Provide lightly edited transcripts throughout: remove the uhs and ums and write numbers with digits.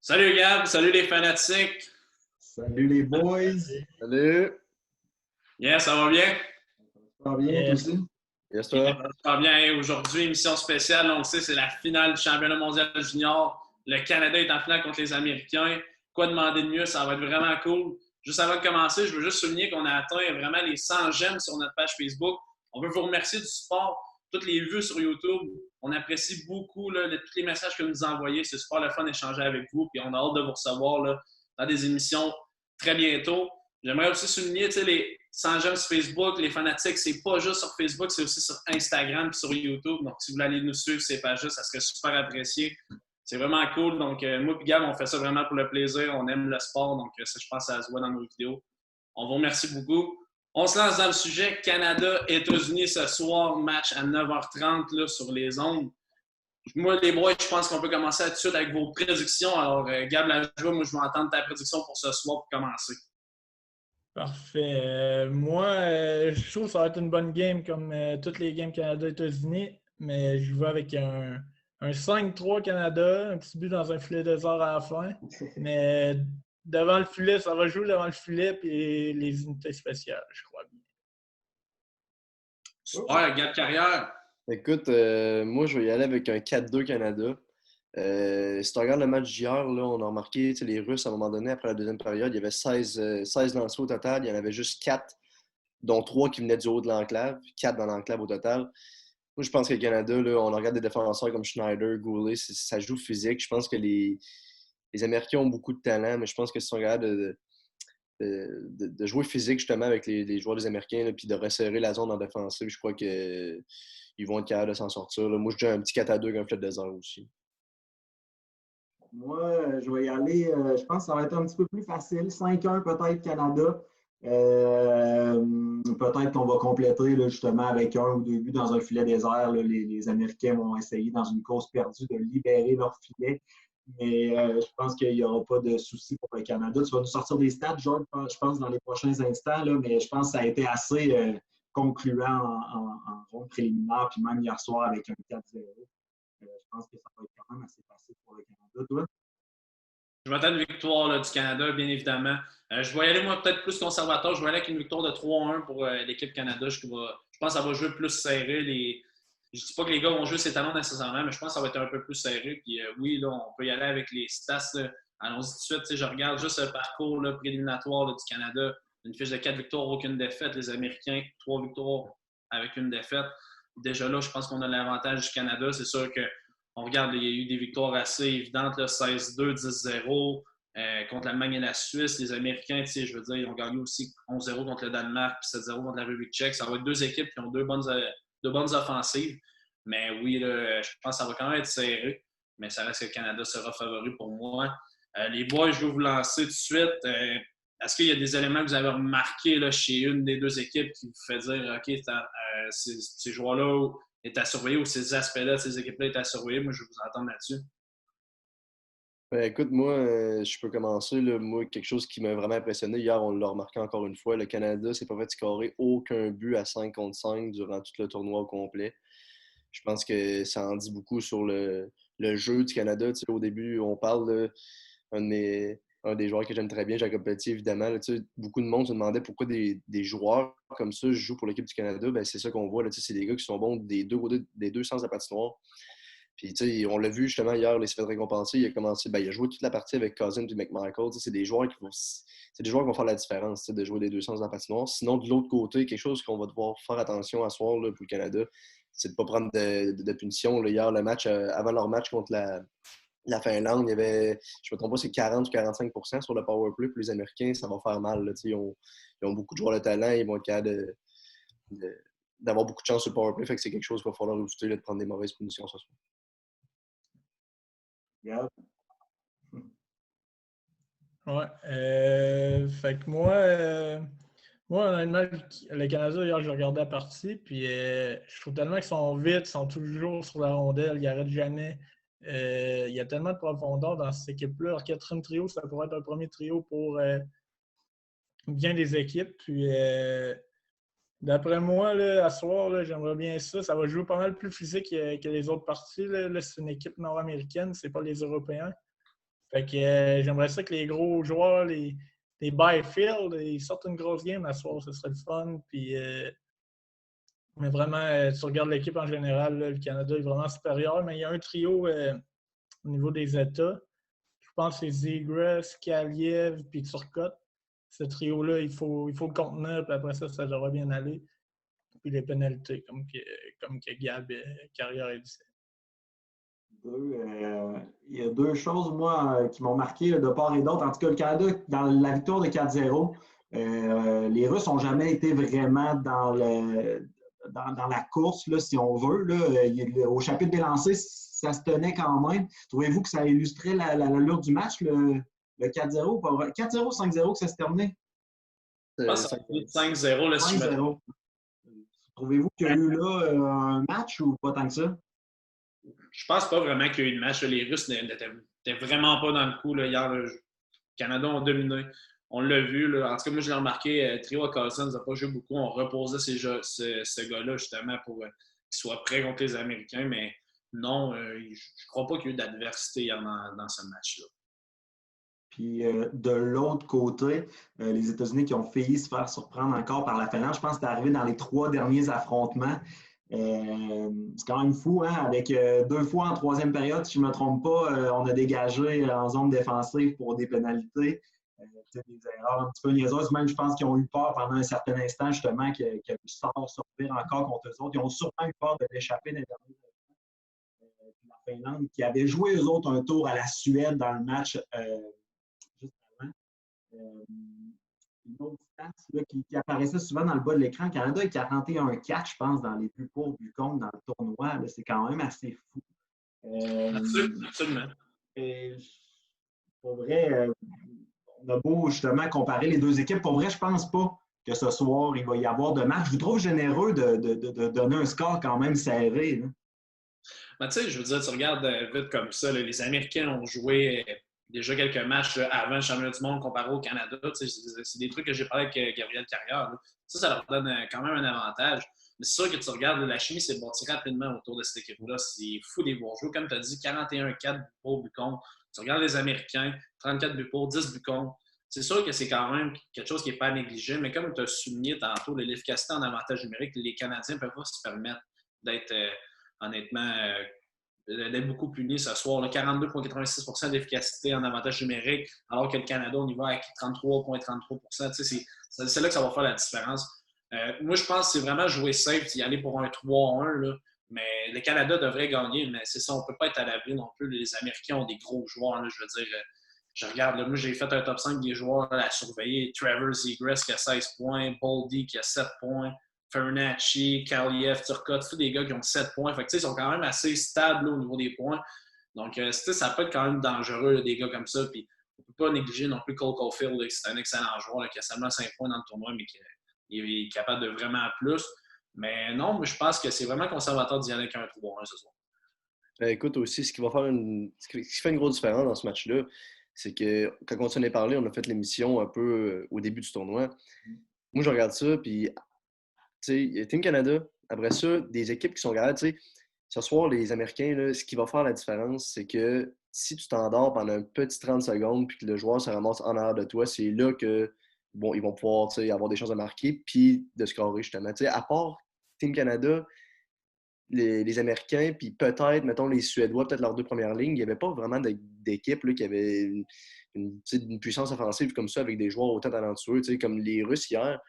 Salut Gab, salut les fanatiques. Salut les boys! Salut! Yes, ça va bien? Ça va bien, toi Yes. aussi? Yes, Yes, toi? ça va bien. Aujourd'hui, émission spéciale. On le sait, c'est la finale du championnat mondial junior. Le Canada est en finale contre les Américains. Quoi demander de mieux? Ça va être vraiment cool. Juste avant de commencer, je veux juste souligner qu'on a atteint vraiment les 100 j'aime sur notre page Facebook. On veut vous remercier du support, toutes les vues sur YouTube. On apprécie beaucoup là, tous les messages que vous nous envoyez. C'est super le fun d'échanger avec vous. Puis on a hâte de vous recevoir là, dans des émissions très bientôt. J'aimerais aussi souligner les 100 j'aime sur Facebook, les fanatiques, c'est pas juste sur Facebook, c'est aussi sur Instagram et sur YouTube. Donc, si vous voulez aller nous suivre, c'est pas juste, ça serait super apprécié. C'est vraiment cool. Donc, moi et Gab, on fait ça vraiment pour le plaisir. On aime le sport. Donc, ça, je pense que ça se voit dans nos vidéos. On vous remercie beaucoup. On se lance dans le sujet. Canada-États-Unis ce soir, match à 9h30 là, sur les ondes. Moi, les boys, je pense qu'on peut commencer tout de suite avec vos prédictions. Alors, Gab Lajoie, moi, je vais entendre ta prédiction pour ce soir pour commencer. Parfait. Moi, je trouve que ça va être une bonne game comme toutes les games Canada-États-Unis, mais je vais avec un 5-3 Canada, un petit but dans un filet désert à la fin. Mais devant le filet, ça va jouer devant le filet puis les unités spéciales, je crois bien. Super, Gab Carrière. Écoute, moi, je vais y aller avec un 4-2 Canada. Si tu regardes le match d'hier, là, on a remarqué les Russes, à un moment donné, après la deuxième période, il y avait 16 lancers au total. Il y en avait juste 4, dont 3 qui venaient du haut de l'enclave. 4 dans l'enclave au total. Moi, je pense que le Canada, là, on regarde des défenseurs comme Schneider, Goulet, ça joue physique. Je pense que les Américains ont beaucoup de talent, mais je pense que si on regarde de jouer physique justement avec les joueurs des Américains là, puis de resserrer la zone en défensive, je crois qu'ils vont être capables de s'en sortir. Là. Moi, je dis un petit 4-2 avec un filet de désert aussi. Moi, je vais y aller. Je pense que ça va être un petit peu plus facile. 5-1 peut-être Canada. Peut-être qu'on va compléter là, justement avec un ou deux buts dans un filet désert. Là. Les Américains vont essayer, dans une course perdue, de libérer leur filet. Mais je pense qu'il n'y aura pas de souci pour le Canada. Tu vas nous sortir des stats, Georges, je pense, dans les prochains instants. Là, mais je pense que ça a été assez concluant en ronde préliminaire, puis même hier soir avec un 4-0. Je pense que ça va être quand même assez facile pour le Canada. Toi? Je vais attendre une victoire là, du Canada, bien évidemment. Je vais y aller, moi, peut-être plus conservateur. Je vais aller avec une victoire de 3-1 pour l'équipe Canada. Je pense que ça va jouer plus serré. Je ne dis pas que les gars vont jouer ses talons nécessairement, mais je pense que ça va être un peu plus serré. Puis oui, là, on peut y aller avec les stats. Là. Allons-y tout de suite. Je regarde juste le parcours là, préliminatoire là, du Canada. Une fiche de 4 victoires, aucune défaite. Les Américains, 3 victoires avec une défaite. Déjà là, je pense qu'on a l'avantage du Canada. C'est sûr que on regarde, il y a eu des victoires assez évidentes, 16-2, 10-0 contre l'Allemagne et la Suisse. Les Américains, je veux dire, ils ont gagné aussi 11-0 contre le Danemark puis 7-0 contre la République tchèque. Ça va être deux équipes qui ont deux bonnes offensives. Mais oui, là, je pense que ça va quand même être serré. Mais ça reste que le Canada sera favori pour moi. Les boys, je vais vous lancer tout de suite. Est-ce qu'il y a des éléments que vous avez remarqués là, chez une des deux équipes qui vous fait dire OK, ces joueurs-là est à surveiller ou ces aspects-là de ces équipes-là est à surveiller? Moi, je vais vous entendre là-dessus. Ben, écoute, moi, je peux commencer. Là. Moi, quelque chose qui m'a vraiment impressionné, hier, on l'a remarqué encore une fois, le Canada s'est pas fait scorer aucun but à 5 contre 5 durant tout le tournoi au complet. Je pense que ça en dit beaucoup sur le jeu du Canada. Tu sais, au début, on parle un des joueurs que j'aime très bien, Jacob Pelletier, évidemment. Là, tu sais, beaucoup de monde se demandait pourquoi des joueurs comme ça jouent pour l'équipe du Canada. Ben, c'est ça qu'on voit. Là, tu sais, c'est des gars qui sont bons des deux sens de la patinoire. Puis, tu sais, on l'a vu justement hier, il s'est fait récompenser. Il a joué toute la partie avec Cousin et McMichael. Tu sais, c'est des joueurs qui vont faire la différence, tu sais, de jouer des deux sens de la patinoire. Sinon, de l'autre côté, quelque chose qu'on va devoir faire attention à soir là, pour le Canada, c'est de ne pas prendre de punition. Là, hier, le match, avant leur match contre la Finlande, il y avait, je ne me trompe pas, c'est 40 ou 45% sur le powerplay. Pour les Américains, ça va faire mal. Là, ils ont beaucoup de joueurs de talent. Ils vont être capables d'avoir beaucoup de chance sur le powerplay. Fait que c'est quelque chose qu'il va falloir éviter de prendre des mauvaises punitions ce soir. Yeah. Ouais. Fait que moi, honnêtement, le Canada, hier, j'ai regardé la partie, puis je trouve tellement qu'ils sont vite, ils sont toujours sur la rondelle, ils n'arrêtent jamais. Il y a tellement de profondeur dans cette équipe-là. Leur quatrième trio, ça pourrait être un premier trio pour bien des équipes. Puis d'après moi, là, à soir, là, j'aimerais bien ça. Ça va jouer pas mal plus physique que les autres parties. Là, c'est une équipe nord-américaine, c'est pas les Européens. Fait que j'aimerais ça que les gros joueurs, les Byfield, ils sortent une grosse game à soir, ce serait le fun. Puis, mais vraiment, tu regardes l'équipe en général, là, le Canada est vraiment supérieur, mais il y a un trio au niveau des États. Je pense que c'est Zegras, Kaliev puis Turcotte. Ce trio-là, il faut le contenir, puis après ça devrait bien aller. Puis les pénalités, comme que Gab Carrière a dit. Il y a deux choses, moi, qui m'ont marqué là, de part et d'autre. En tout cas, le Canada, dans la victoire de 4-0, les Russes n'ont jamais été vraiment dans la course, là, si on veut. Là. Au chapitre des lancers, ça se tenait quand même. Trouvez-vous que ça illustrait l'allure du match, le 4-0? 4-0, 5-0 que ça se terminait? Je pense que ça a été 5-0. 5-0. Trouvez-vous qu'il y a eu là un match ou pas tant que ça? Je pense pas vraiment qu'il y a eu de match. Les Russes n'étaient vraiment pas dans le coup. Là. Hier, le Canada ont dominé. On l'a vu. Là. En tout cas, moi, je l'ai remarqué. Trio Carlson n'a pas joué beaucoup. On reposait ce gars-là justement pour qu'il soit prêt contre les Américains. Mais non, je ne crois pas qu'il y ait eu d'adversité hier dans ce match-là. Puis de l'autre côté, les États-Unis qui ont failli se faire surprendre encore par la Finlande, je pense que c'est arrivé dans les 3 derniers affrontements. C'est quand même fou, hein? Avec 2 fois en 3e période, si je ne me trompe pas, on a dégagé en zone défensive pour des pénalités. Des erreurs un petit peu niaiseuses. Même, je pense qu'ils ont eu peur pendant un certain instant, justement, que le sort survire encore contre eux autres. Ils ont sûrement eu peur de l'échapper dans les derniers instants. La Finlande, qui avait joué eux autres un tour à la Suède dans le match juste avant. Une autre stat là, qui apparaissait souvent dans le bas de l'écran. Le Canada est 41-4, je pense, dans les plus courts du compte dans le tournoi. C'est quand même assez fou. Absolument. Pour vrai, on a beau justement comparer les deux équipes. Pour vrai, je pense pas que ce soir, il va y avoir de match. Je vous trouve généreux de donner un score quand même serré. Ben, tu sais, je veux dire, tu regardes vite comme ça, là, les Américains ont joué déjà quelques matchs avant le championnat du monde comparé au Canada. C'est des trucs que j'ai parlé avec Gabriel Carrière. Là. Ça leur donne quand même un avantage. Mais c'est sûr que tu regardes, la chimie s'est bâtie rapidement autour de cette équipe-là. C'est fou des bons joueurs. Comme tu as dit, 41-4 buts pour, buts contre. Tu regardes les Américains, 34 buts pour, 10 buts contre. C'est sûr que c'est quand même quelque chose qui n'est pas négligé, mais comme tu as souligné tantôt, l'efficacité en avantage numérique, les Canadiens ne peuvent pas se permettre d'être honnêtement d'être beaucoup punis ce soir. 42,86 d'efficacité en avantage numérique, alors que le Canada, on y va avec 33,33 c'est là que ça va faire la différence. Moi, je pense que c'est vraiment jouer safe, y aller pour un 3-1. Là. Mais le Canada devrait gagner, mais c'est ça, on ne peut pas être à l'abri non plus. Les Américains ont des gros joueurs. Là, je veux dire, je regarde, là, moi, j'ai fait un top 5 des joueurs là, à surveiller. Trevor Zegras qui a 16 points, Boldy qui a 7 points, Fernacci, Kaliev, Turcotte, tous des gars qui ont 7 points. Fait que, ils sont quand même assez stables là, au niveau des points. Donc, ça peut être quand même dangereux, là, des gars comme ça. Puis, on ne peut pas négliger non plus Cole Caulfield, qui c'est un excellent joueur, là, qui a seulement 5 points dans le tournoi, mais qui est capable de vraiment plus. Mais non, moi, je pense que c'est vraiment conservateur d'y aller avec un 3-1 ce soir. Écoute, aussi, ce qui fait une grosse différence dans ce match-là, c'est que quand on s'en est parlé, on a fait l'émission un peu au début du tournoi. Moi, je regarde ça, puis il y a Team Canada. Après ça, des équipes qui sont capables. Ce soir, les Américains, là, ce qui va faire la différence, c'est que si tu t'endors pendant un petit 30 secondes puis que le joueur se ramasse en arrière de toi, c'est là que bon, ils vont pouvoir avoir des chances de marquer puis de scorer, justement. À part Team Canada, les Américains, puis peut-être, mettons, les Suédois, peut-être leurs 2 premières lignes, il n'y avait pas vraiment d'équipe qui avait une puissance offensive comme ça avec des joueurs autant talentueux. Comme les Russes hier,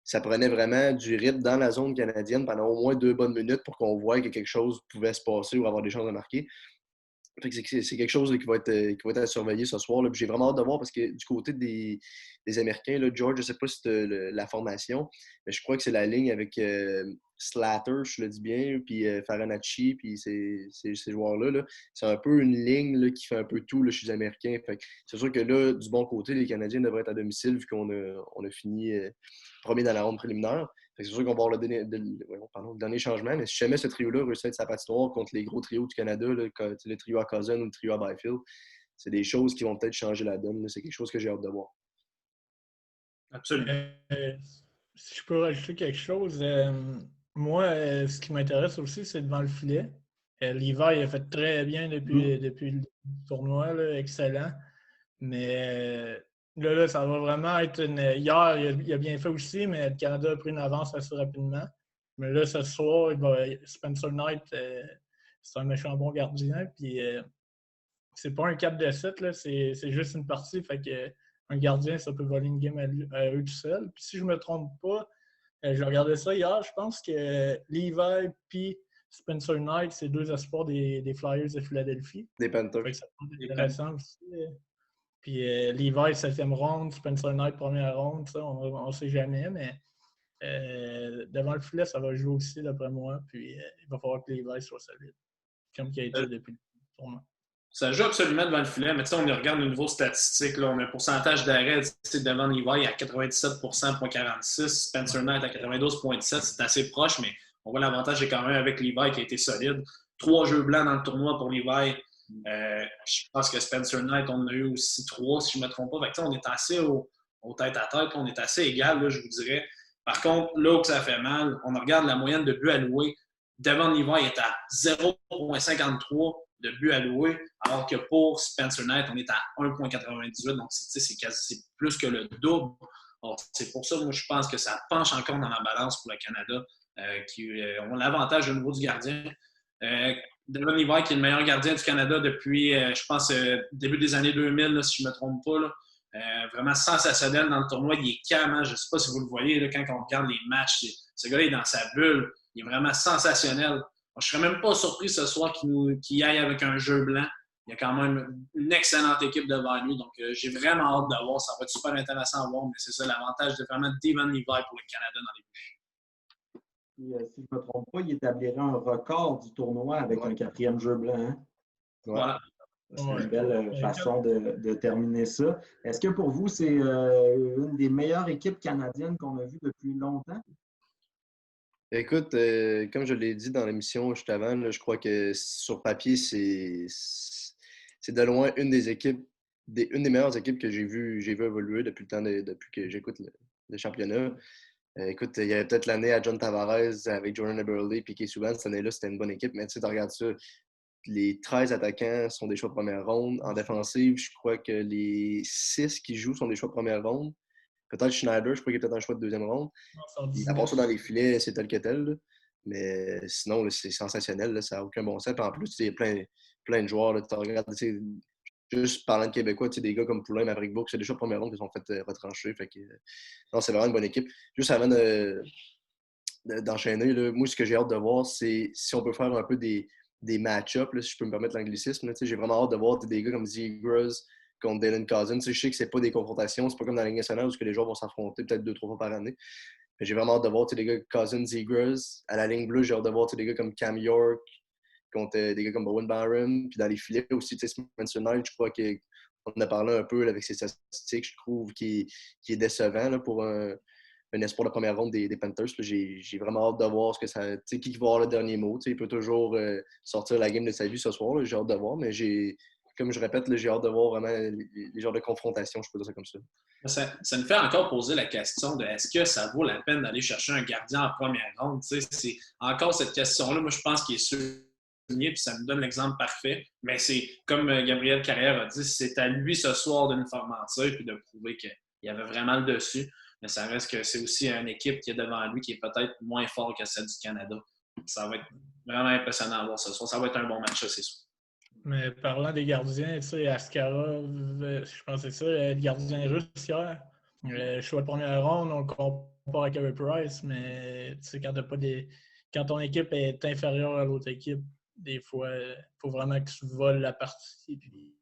ça prenait vraiment du rythme dans la zone canadienne pendant au moins 2 bonnes minutes pour qu'on voie que quelque chose pouvait se passer ou avoir des chances de marquer. C'est quelque chose là, qui va être à surveiller ce soir. J'ai vraiment hâte de voir parce que du côté des Américains, là, George, je ne sais pas si tu as la formation, mais je crois que c'est la ligne avec Slater, je le dis bien, puis Farinacci, puis ces joueurs-là. Là. C'est un peu une ligne là, qui fait un peu tout là, chez les Américains. C'est sûr que là, du bon côté, les Canadiens devraient être à domicile vu qu'on a fini premier dans la ronde préliminaire. C'est sûr qu'on va avoir le dernier changement, mais si jamais ce trio-là réussit à être sa patinoire contre les gros trios du Canada, là, le trio à Cousin ou le trio à Byfield, c'est des choses qui vont peut-être changer la donne. Là. C'est quelque chose que j'ai hâte de voir. Absolument. Si je peux rajouter quelque chose, moi, ce qui m'intéresse aussi, c'est devant le filet. Levi il a fait très bien depuis le tournoi, là, excellent. Mais là, ça va vraiment être une. Hier, il a bien fait aussi, mais le Canada a pris une avance assez rapidement. Mais là, ce soir, Spencer Knight, c'est un méchant bon gardien. Puis c'est pas un 4 de 7, là, c'est juste une partie. Fait que un gardien, ça peut voler une game à eux tout seul. Puis si je me trompe pas, j'ai regardé ça hier, je pense que Levi puis Spencer Knight, c'est deux espoirs des Flyers de Philadelphie. Des Panthers. Fait que ça peut être intéressant aussi. Puis Levi, 7e ronde, Spencer Knight, première ronde, ça, on ne sait jamais, mais devant le filet, ça va jouer aussi, d'après moi. Puis il va falloir que Levi soit solide, comme il a été depuis le tournoi. Ça joue absolument devant le filet, mais on regarde au niveau statistique, là, on a un pourcentage d'arrêt devant Levi à 97,46, Spencer Knight à 92,7, c'est assez proche, mais on voit l'avantage est quand même avec Levi qui a été solide. 3 jeux blancs dans le tournoi pour Levi. Je pense que Spencer Knight, on en a eu aussi 3, si je ne me trompe pas. Fait que, on est assez au tête-à-tête, on est assez égal, là, je vous dirais. Par contre, là où ça fait mal, on regarde la moyenne de buts alloués. Devant Levi, il est à 0,53 de buts alloués, alors que pour Spencer Knight, on est à 1,98. Donc, c'est plus que le double. Alors, c'est pour ça, moi, je pense que ça penche encore dans la balance pour le Canada, qui ont l'avantage au niveau du gardien. Devon Levi, qui est le meilleur gardien du Canada depuis, je pense, début des années 2000, là, si je ne me trompe pas. Là. Vraiment sensationnel dans le tournoi. Il est calme. Hein? Je ne sais pas si vous le voyez là, quand on regarde les matchs. Ce gars-là est dans sa bulle. Il est vraiment sensationnel. Je ne serais même pas surpris ce soir qu'il aille avec un jeu blanc. Il y a quand même une excellente équipe devant lui. Donc, j'ai vraiment hâte de voir. Ça va être super intéressant à voir. Mais c'est ça l'avantage de vraiment Devon Levi pour le Canada dans les buts. Si je ne me trompe pas, il établirait un record du tournoi avec un 4e jeu blanc. Hein? Voilà. C'est une belle façon de terminer ça. Est-ce que pour vous, c'est une des meilleures équipes canadiennes qu'on a vues depuis longtemps? Écoute, comme je l'ai dit dans l'émission juste avant, là, je crois que sur papier, c'est de loin une des équipes, une des meilleures équipes que j'ai vu évoluer depuis que j'écoute le championnat. Écoute, il y avait peut-être l'année à John Tavares avec Jordan Eberle et Piqué Souban. Cette année-là, c'était une bonne équipe. Mais tu sais, tu regardes ça, les 13 attaquants sont des choix de première ronde. En défensive, je crois que les 6 qui jouent sont des choix de première ronde. Peut-être Schneider, je crois qu'il est peut-être un choix de 2e ronde. À part ça, dans les filets, c'est tel que tel. Là. Mais sinon, là, c'est sensationnel. Là, ça n'a aucun bon sens. Puis en plus, il y a plein de joueurs. Là, tu regardes, juste parlant de Québécois, des gars comme Poulain, Maverick Book, c'est déjà première ronde qui sont fait retrancher. Fait que, non, c'est vraiment une bonne équipe. Juste avant d'enchaîner, là, moi, ce que j'ai hâte de voir, c'est si on peut faire un peu des match-ups, si je peux me permettre l'anglicisme. Là, j'ai vraiment hâte de voir des gars comme Zegras contre Dylan Cousins. Je sais que c'est pas des confrontations, c'est pas comme dans la Ligue nationale où les joueurs vont s'affronter peut-être 2-3 fois par année. Mais j'ai vraiment hâte de voir des gars comme Cousins, Zegras. À la ligne bleue, j'ai hâte de voir des gars comme Cam York contre des gars comme Bowen Barron. Puis dans les filets aussi, Spencer Knight, je crois qu'on en a parlé un peu là, avec ses statistiques, je trouve qu'il est décevant là, pour un espoir de première ronde des Panthers. Là, j'ai vraiment hâte de voir qui va avoir le dernier mot. Il peut toujours sortir la game de sa vie ce soir. Là, j'ai hâte de voir, mais comme je répète, là, j'ai hâte de voir vraiment les genres de confrontations, je peux dire ça comme ça. Ça me fait encore poser la question de est-ce que ça vaut la peine d'aller chercher un gardien en première ronde? C'est encore cette question-là. Moi, je pense qu'il est souligné, puis ça me donne l'exemple parfait. Mais c'est comme Gabriel Carrière a dit, c'est à lui ce soir de nous faire mentir et de prouver qu'il y avait vraiment le dessus. Mais ça reste que c'est aussi une équipe qui est devant lui qui est peut-être moins forte que celle du Canada. Ça va être vraiment impressionnant à voir ce soir. Ça va être un bon match, c'est sûr. Mais parlant des gardiens, tu sais, Askarov, je pense que c'est ça, le gardien russe hier. Choix de première ronde, on le compare à Carey Price, mais tu sais, quand ton équipe est inférieure à l'autre équipe, des fois, il faut vraiment que tu voles la partie. Puis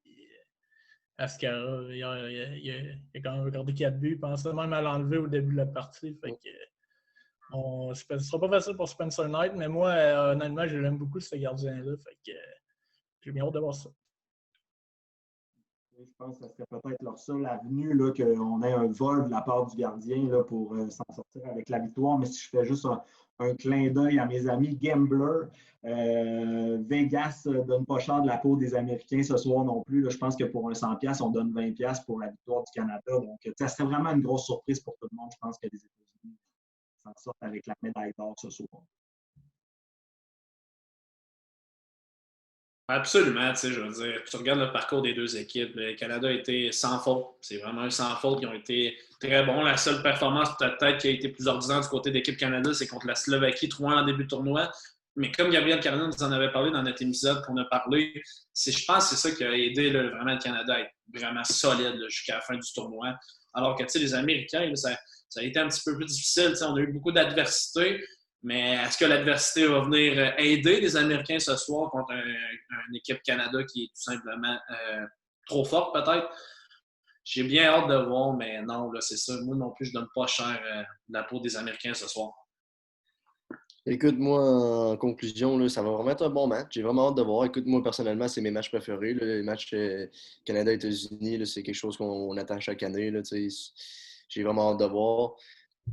Askarov, il a quand même accordé 4 buts. Il pensait même à l'enlever au début de la partie. Fait que, ce ne sera pas facile pour Spencer Knight, mais moi, honnêtement, je l'aime beaucoup, ce gardien-là. Fait que j'ai bien hâte de voir ça. Je pense que ce serait peut-être leur seule avenue qu'on ait un vol de la part du gardien là, pour s'en sortir avec la victoire. Mais si je fais juste un clin d'œil à mes amis gamblers, Vegas ne donne pas cher de la peau des Américains ce soir non plus. Là, je pense que pour un 100$, on donne 20$ pour la victoire du Canada. Donc, ça serait vraiment une grosse surprise pour tout le monde. Je pense que les États-Unis s'en sortent avec la médaille d'or ce soir. Absolument, tu sais, je veux dire, tu regardes le parcours des deux équipes, le Canada a été sans faute. C'est vraiment un sans faute. Ils ont été très bons. La seule performance peut-être qui a été plus ordinaire du côté de l'équipe Canada, c'est contre la Slovaquie, 3-1 en début de tournoi. Mais comme Gabriel Carlin nous en avait parlé dans notre épisode qu'on a parlé, je pense que c'est ça qui a aidé là, vraiment le Canada à être vraiment solide là, jusqu'à la fin du tournoi. Alors que les Américains, là, ça a été un petit peu plus difficile. On a eu beaucoup d'adversité. Mais est-ce que l'adversité va venir aider les Américains ce soir contre une équipe Canada qui est tout simplement trop forte, peut-être? J'ai bien hâte de voir, mais non, là, c'est ça. Moi non plus, je ne donne pas cher de la peau des Américains ce soir. Écoute, moi, en conclusion, là, ça va vraiment être un bon match. J'ai vraiment hâte de voir. Écoute, moi, personnellement, c'est mes matchs préférés. Là. Les matchs Canada-États-Unis, c'est quelque chose qu'on attend chaque année. Là, j'ai vraiment hâte de voir.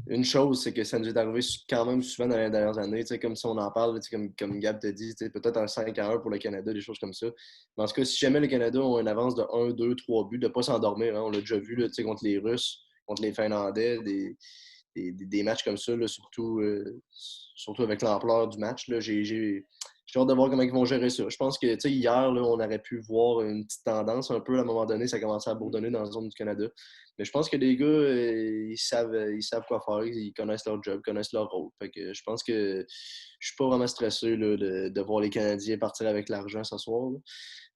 Une chose, c'est que ça nous est arrivé quand même souvent dans les dernières années, comme si on en parle, comme Gab te dit, peut-être un 5-1 pour le Canada, des choses comme ça. Mais en tout cas, si jamais le Canada a une avance de 1, 2, 3 buts, de ne pas s'endormir, hein, on l'a déjà vu là, contre les Russes, contre les Finlandais, des matchs comme ça, là, surtout avec l'ampleur du match. Là, j'ai hâte de voir comment ils vont gérer ça. Je pense que hier, là, on aurait pu voir une petite tendance un peu. À un moment donné, ça commençait à bourdonner dans la zone du Canada. Mais je pense que les gars, ils savent quoi faire. Ils connaissent leur job, connaissent leur rôle. Fait que je pense que je suis pas vraiment stressé là, de voir les Canadiens partir avec l'argent ce soir. Là.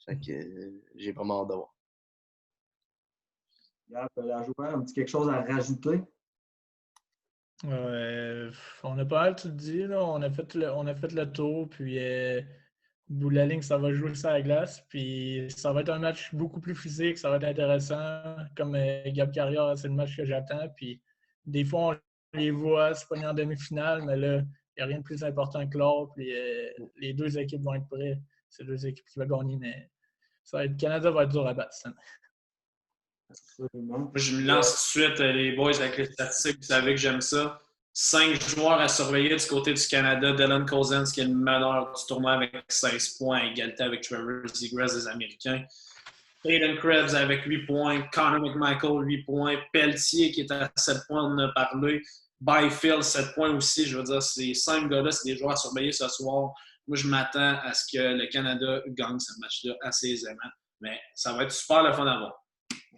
Fait que j'ai vraiment hâte de voir. Gab, la joueur, un petit quelque chose à rajouter? On a pas mal tout dit, là. On a fait le tour, puis au bout de la ligne, ça va jouer sur la glace, puis ça va être un match beaucoup plus physique, ça va être intéressant. Comme Gab Carrière, c'est le match que j'attends, puis des fois, on les voit se pogner en demi-finale, mais là, il n'y a rien de plus important que l'autre, puis les deux équipes vont être prêtes. C'est deux équipes qui vont gagner, mais le Canada va être dur à battre cette année. Absolument. Moi, je me lance tout de suite, les boys, avec les statistiques. Vous savez que j'aime ça. 5 joueurs à surveiller du côté du Canada. Dylan Cousins, qui est le meneur du tournoi avec 16 points, à égalité avec Trevor Zegras des Américains. Hayden Krebs avec 8 points. Connor McMichael, 8 points. Pelletier, qui est à 7 points, on en a parlé. Byfield, 7 points aussi. Je veux dire, ces 5 gars-là, c'est des joueurs à surveiller ce soir. Moi, je m'attends à ce que le Canada gagne ce match-là assez aisément. Mais ça va être super le fun à voir.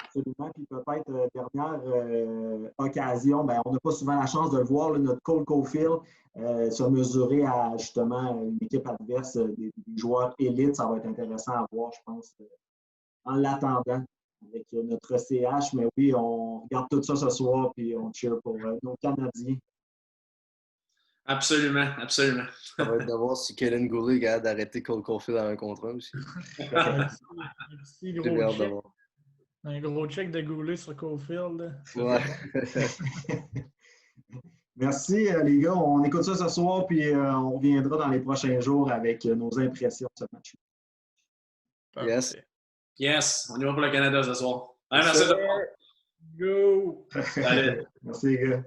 Absolument. Puis peut-être, dernière occasion, on n'a pas souvent la chance de le voir, là, notre Cole Caulfield se mesurer à justement une équipe adverse, des joueurs élites. Ça va être intéressant à voir, je pense, en l'attendant avec notre CH. Mais oui, on regarde tout ça ce soir puis on cheer pour nos Canadiens. Absolument, absolument. Ça va être de voir si Kaden Goulet est capable d'arrêter Cole Caulfield à un contre un aussi. Merci, gros check. Un gros check de Goulet sur Caulfield. Ouais. Merci, les gars. On écoute ça ce soir, puis on reviendra dans les prochains jours avec nos impressions de ce match. Yes. Yes, on y va pour le Canada ce soir. Merci de Go! Allez. Merci, les gars.